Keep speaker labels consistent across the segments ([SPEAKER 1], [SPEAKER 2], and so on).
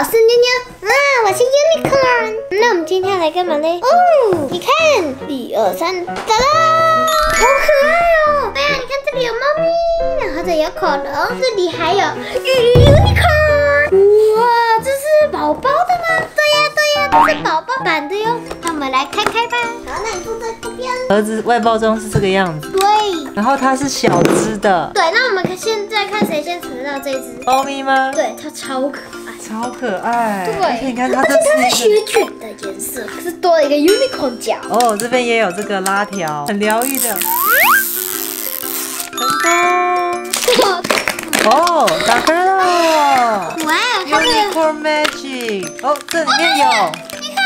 [SPEAKER 1] 是妞妞啊，我是 Unicorn。那我们今天来干嘛嘞？哦，你看，1、2、3，哒啦，好可爱哦！哎呀，你看这里有猫咪，然后这里有恐龙，这里还有 Unicorn。哇，这是宝宝的吗？对呀，这是宝宝版的哟。那我们来开开吧。好，那你坐在这边。
[SPEAKER 2] 盒子外包装是这个样子。
[SPEAKER 1] 对。
[SPEAKER 2] 然后它是小只的。
[SPEAKER 1] 对，那我们现在看谁先吃到这只
[SPEAKER 2] 猫咪吗？
[SPEAKER 1] 对，它超可爱。
[SPEAKER 2] 超可爱。
[SPEAKER 1] 对，
[SPEAKER 2] 而且你看它
[SPEAKER 1] 这
[SPEAKER 2] 是
[SPEAKER 1] 雪卷的颜色，可是多了一个 unicorn 角。
[SPEAKER 2] 哦，这边也有这个拉条，很疗愈的。成功。哦，打开了。
[SPEAKER 1] 哇，它是
[SPEAKER 2] Unicorn Magic。哦，这里面有。
[SPEAKER 1] 你看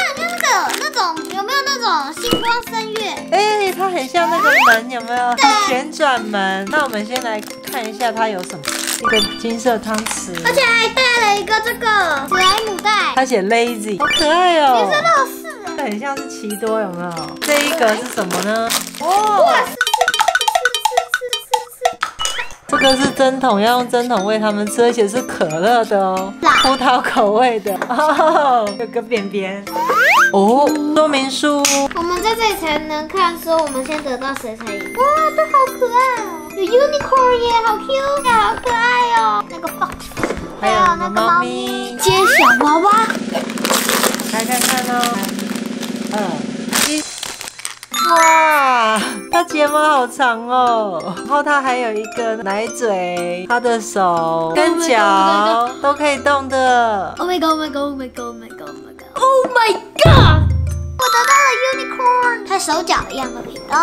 [SPEAKER 1] 那种有没有那种星光三月？
[SPEAKER 2] 哎，它很像那个门，有没有？旋转门。那我们先来看一下它有什么。一个金色汤匙，
[SPEAKER 1] 而且还带了一个这个史莱姆袋。
[SPEAKER 2] 它写 Lazy， 好可爱哦。
[SPEAKER 1] 也是乐事，
[SPEAKER 2] 很像是奇多，有没有？这一个是什么呢？哦，这个是针筒，要用针筒喂它们吃，而且是可乐的哦，葡萄口味的。哦，有个扁扁。哦，说明书。
[SPEAKER 1] 我们在这里才能看说我们先得到谁才赢。哇，这好可爱哦，有 unicorn 耶，好 cute 呀，好可爱哦。那个 fox，
[SPEAKER 2] 还有那个猫咪，
[SPEAKER 1] 揭晓娃娃，
[SPEAKER 2] 来看看哦。2、1，哇，它睫毛好长哦，然后它还有一个奶嘴，它的手跟脚都可以动的。
[SPEAKER 1] Oh my god! Oh my god! Oh my god! Oh my god! Oh my god! 我得到了 unicorn， 它手脚一样的运动，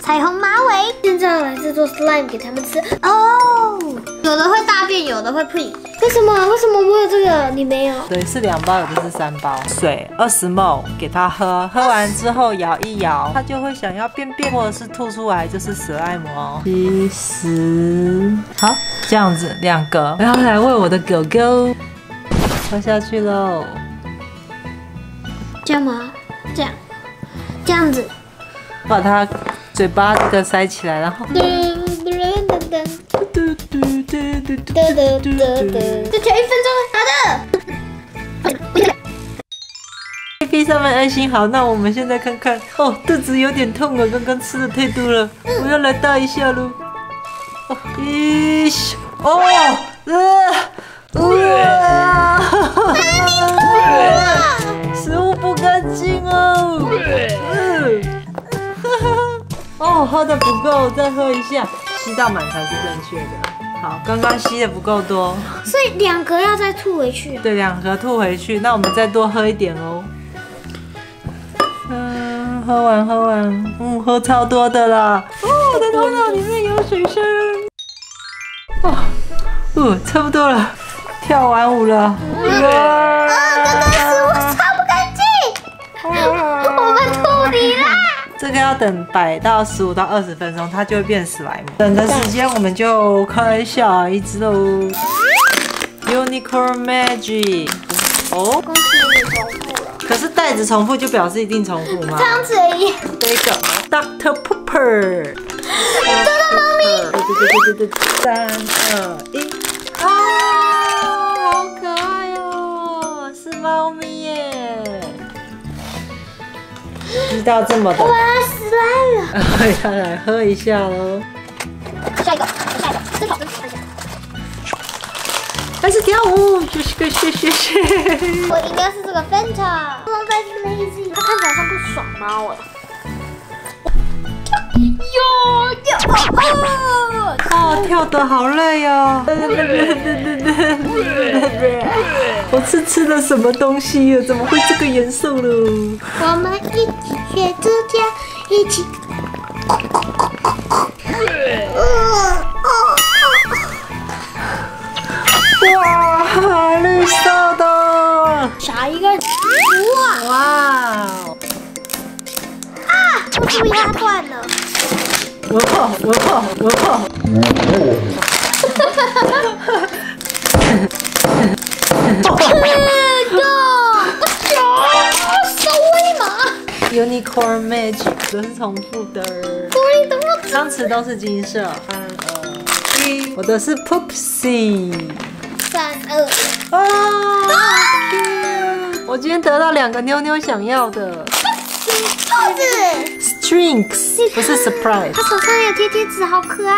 [SPEAKER 1] 彩虹马尾。现在来制作 slime 给他们吃哦。有的会大便，有的会屁。为什么我有这个你没有？
[SPEAKER 2] 对，是2包，有的是3包。水20 ml 给它喝，喝完之后摇一摇，它就会想要便便或者是吐出来，就是史莱姆哦。70，好，这样子2个，然后来喂我的狗狗，喝下去喽。
[SPEAKER 1] 这样吗？这样子，
[SPEAKER 2] 把它嘴巴这个塞起来，然后。
[SPEAKER 1] 这调1分钟，好的。
[SPEAKER 2] 闭上面安心好，那我们现在看看哦，肚子有点痛了，刚刚吃的太多了，我要来大一下喽。哦，食物不干净哦。哦，喝的不够，再喝一下，吸到满才是正确的。好，刚刚吸的不够多，
[SPEAKER 1] 所以2格要再吐回去。
[SPEAKER 2] 对，2格吐回去，那我们再多喝一点哦。喝完，喝超多的啦。哦，我的头脑里面有水声。差不多了，跳完舞了。
[SPEAKER 1] 刚刚食物超不干净，我们吐你啦。
[SPEAKER 2] 这个要等摆到15到20分钟，它就会变史莱姆。等的时间我们就开下一只喽。Unicorn Magic。哦，
[SPEAKER 1] 恭喜你重复了。
[SPEAKER 2] 可是袋子重复就表示一定重复吗？
[SPEAKER 1] 汤匙而已。
[SPEAKER 2] 这个 Dr. Pepper。
[SPEAKER 1] 得到猫咪。
[SPEAKER 2] 对，3、2、1。好可爱哦，是猫咪耶。知道这么的。
[SPEAKER 1] 哇，死来了！
[SPEAKER 2] 要来喝一下喽。
[SPEAKER 1] 下一个，真好。
[SPEAKER 2] 开始跳舞，谢。
[SPEAKER 1] 我应该是这个 Fanta， 不能再是 Lazy， 它看起来像不爽猫哎。
[SPEAKER 2] 跳得好累哦。我吃了什么东西呀？怎么会这个颜色了？
[SPEAKER 1] 我们一起学指甲，一起。
[SPEAKER 2] 哇，绿色的。
[SPEAKER 1] 下一个，
[SPEAKER 2] 哇！
[SPEAKER 1] 我注意它断了。
[SPEAKER 2] 我泡。
[SPEAKER 1] 手威嘛
[SPEAKER 2] Unicorn Magic 都是重复的，汤匙都是金色。3、2、1，我的是 Poopsie。
[SPEAKER 1] 3、2。
[SPEAKER 2] 啊！我今天得到2个妞妞想要的
[SPEAKER 1] 兔子
[SPEAKER 2] strings， 不是 surprise。
[SPEAKER 1] 它手上有贴贴纸，好可爱，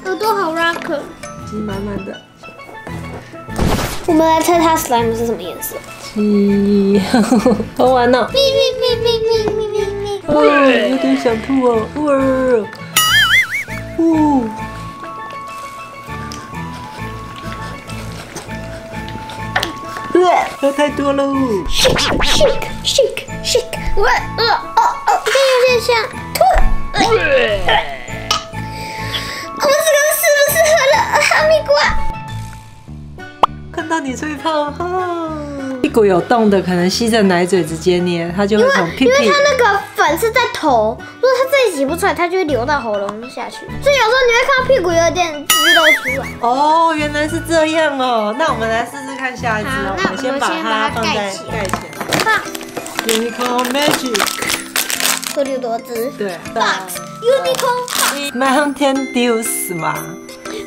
[SPEAKER 1] 耳朵好 rock。
[SPEAKER 2] 鸡满满的。
[SPEAKER 1] 我们来猜它 slime 是什么颜色？
[SPEAKER 2] 鸡，好玩哦。
[SPEAKER 1] 咪咪咪咪咪咪咪咪。
[SPEAKER 2] 哦，有点想吐哦。喝太多喽
[SPEAKER 1] shake shake shake shake， 这有点像吐。我们这个是不是喝了哈密瓜？
[SPEAKER 2] 看到你吹泡泡，屁股有洞的，可能吸着奶嘴直接捏，它就会从屁屁。
[SPEAKER 1] 因为它那个粉是在头，如果它自己挤不出来，它就会流到喉咙下去。所以有时候你会看到屁股有点滋漏出来。
[SPEAKER 2] 哦，原来是这样哦。那我们来试试看下一只哦。
[SPEAKER 1] 好，
[SPEAKER 2] 我们先把它放在盖起来。Unicorn Magic。
[SPEAKER 1] 到底有多只？
[SPEAKER 2] 对。
[SPEAKER 1] Box Unicorn
[SPEAKER 2] Mountain Dew 嘛。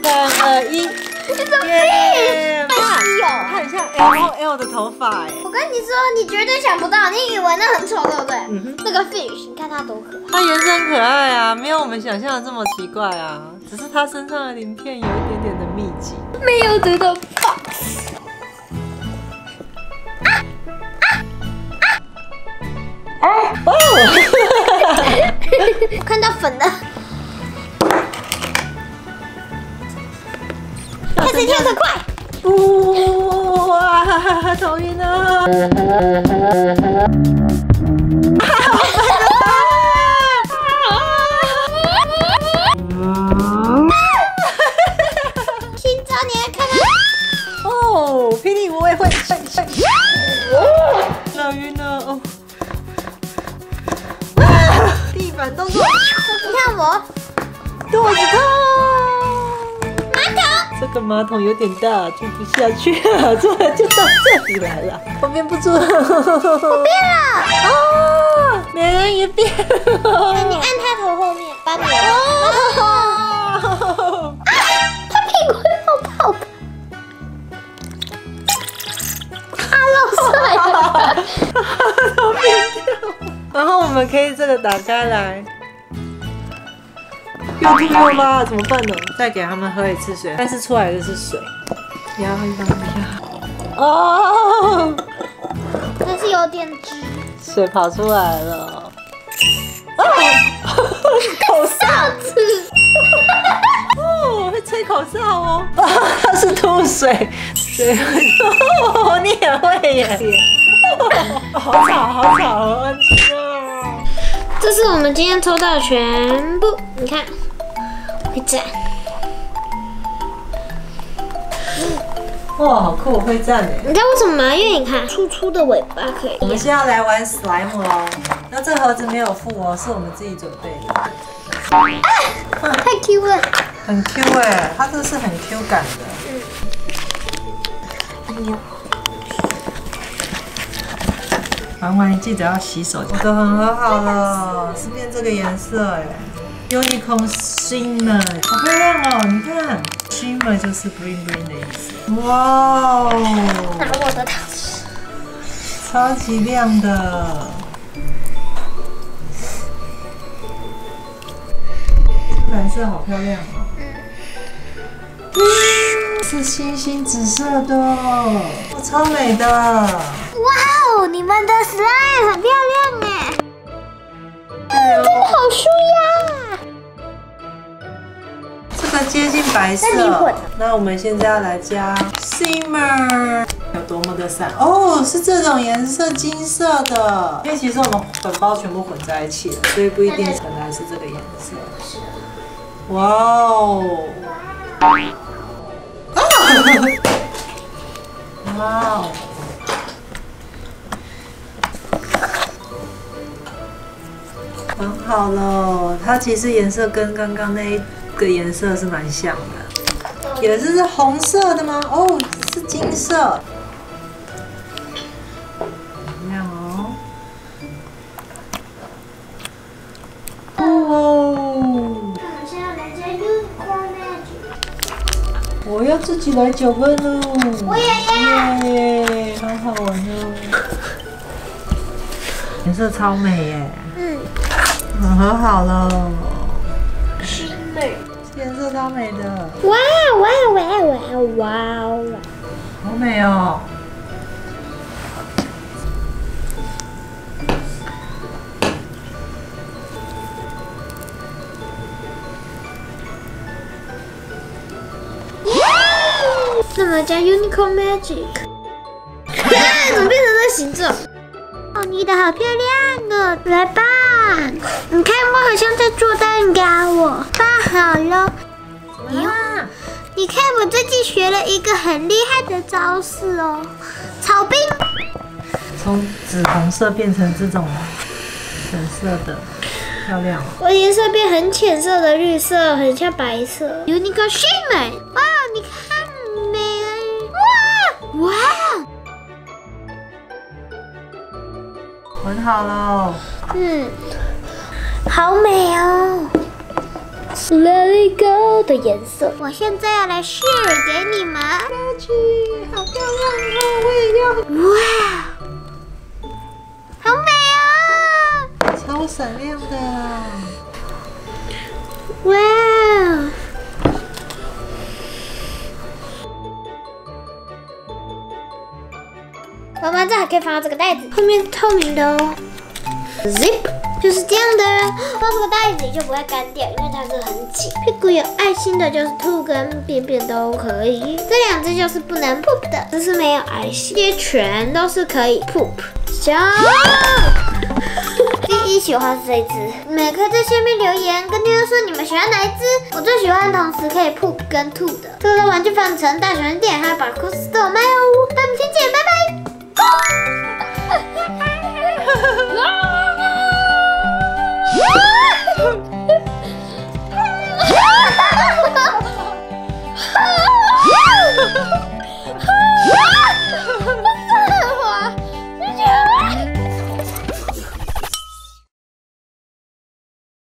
[SPEAKER 2] 3、2、1。
[SPEAKER 1] It's a fish！
[SPEAKER 2] 它很像 LOL 的头发哎。
[SPEAKER 1] 我跟你说，你绝对想不到，你以为那很丑，对不对？那个 fish， 你看它多可爱。
[SPEAKER 2] 它颜色很可爱啊，没有我们想象的这么奇怪啊。只是它身上的鳞片有一点点的密集。
[SPEAKER 1] 没有得到 box。我看到粉了。开始跳得快！
[SPEAKER 2] 哇，头晕啊！
[SPEAKER 1] 心脏，你还看吗？
[SPEAKER 2] 哦，霹雳我也会。好晕哦！地板动作。
[SPEAKER 1] 你看我
[SPEAKER 2] 肚子痛。
[SPEAKER 1] 马桶。
[SPEAKER 2] 这个马桶有点大，坐不下去了，坐了就到这里来了。我变不住了。
[SPEAKER 1] 我变了。
[SPEAKER 2] 哦，美人鱼变了。
[SPEAKER 1] 你按它头后面，把你。它屁股要泡泡。它漏水了。
[SPEAKER 2] 头变掉。然后我们可以这个打开来。又吐又拉，怎么办呢？再给他们喝一次水，但是出来的是水。摇。哦，
[SPEAKER 1] 但是有点汁。
[SPEAKER 2] 水跑出来了。哦，口哨
[SPEAKER 1] 子。
[SPEAKER 2] 哦，会吹口哨哦。它是吐水，水会吐。你也会耶。好吵，好吵，好安静啊。
[SPEAKER 1] 这是我们今天抽到的全部，你看。会站，
[SPEAKER 2] 哇，好酷，会站哎！
[SPEAKER 1] 你知道为什么吗？因为你看粗粗的尾巴可以。
[SPEAKER 2] 我们现在要来玩 slime 哦。那这盒子没有附哦，是我们自己准备的。
[SPEAKER 1] 太 Q 了，
[SPEAKER 2] 很 Q 哎，它这是很 Q 感的。
[SPEAKER 1] 哎呦，
[SPEAKER 2] 玩完记得要洗手。我的很和好了，是变这个颜色哎。Unicorn Shimmer， 好漂亮哦！你看 ，Shimmer 就是 bling bling 的意思。哇哦！
[SPEAKER 1] 拿我的糖吃。
[SPEAKER 2] 超级亮的。蓝色好漂亮哦。是星星紫色的，哦，超美的。
[SPEAKER 1] 哇哦，你们的 slime 很漂亮哎。真的好舒压啊！
[SPEAKER 2] 这个接近白色，那我们现在要来加 shimmer， 有多么的闪哦，是这种颜色，金色的。因为其实我们粉包全部混在一起了，所以不一定本来是这个颜色。哇哦！哇哦！很好了，它其实颜色跟刚刚那一个颜色是蛮像的，也是红色的吗？哦，是金色，很亮哦。哦。
[SPEAKER 1] 我们现在来加 Unicorn Magic。
[SPEAKER 2] 我要自己来搅拌喽！
[SPEAKER 1] 我也要，
[SPEAKER 2] 耶，好好玩哦！颜色超美耶！和好了，
[SPEAKER 1] 是美，
[SPEAKER 2] 颜色超美的。
[SPEAKER 1] 哇哇哇哇哇哇！
[SPEAKER 2] 好美哦！
[SPEAKER 1] 那么加 Unicorn Magic， 怎么变成这形状？哦，你的好漂亮哦！来吧，你看我好像在做蛋糕哦。放好了。你看我最近学了一个很厉害的招式哦，草冰。
[SPEAKER 2] 从紫红色变成这种粉色的，漂亮哦！
[SPEAKER 1] 我颜色变很浅色的绿色，很像白色。Unicorn Shimmer， 哇，你看美了！哇哇！
[SPEAKER 2] 混好了。
[SPEAKER 1] 好美哦。Let it go 的颜色，我现在要来 share 给你们。
[SPEAKER 2] 好漂亮哦！我也要。
[SPEAKER 1] 哇，好美哦！
[SPEAKER 2] 超闪亮的啦！
[SPEAKER 1] 哇，妈妈，这还可以放到这个袋子，后面是透明的哦。Zip 就是这样的，放这个袋子里就不会干掉，因为它是很紧。屁股有爱心的就是兔跟便便都可以，这两只就是不能 poop 的，这是没有爱心，这些全都是可以 poop。行。第一喜欢是这一只，你们可以在下面留言跟妞妞说你们喜欢哪一只。我最喜欢同时可以 poop 跟吐的。这个玩具反城大熊店还有宝库斯特卖哦，那我们先见。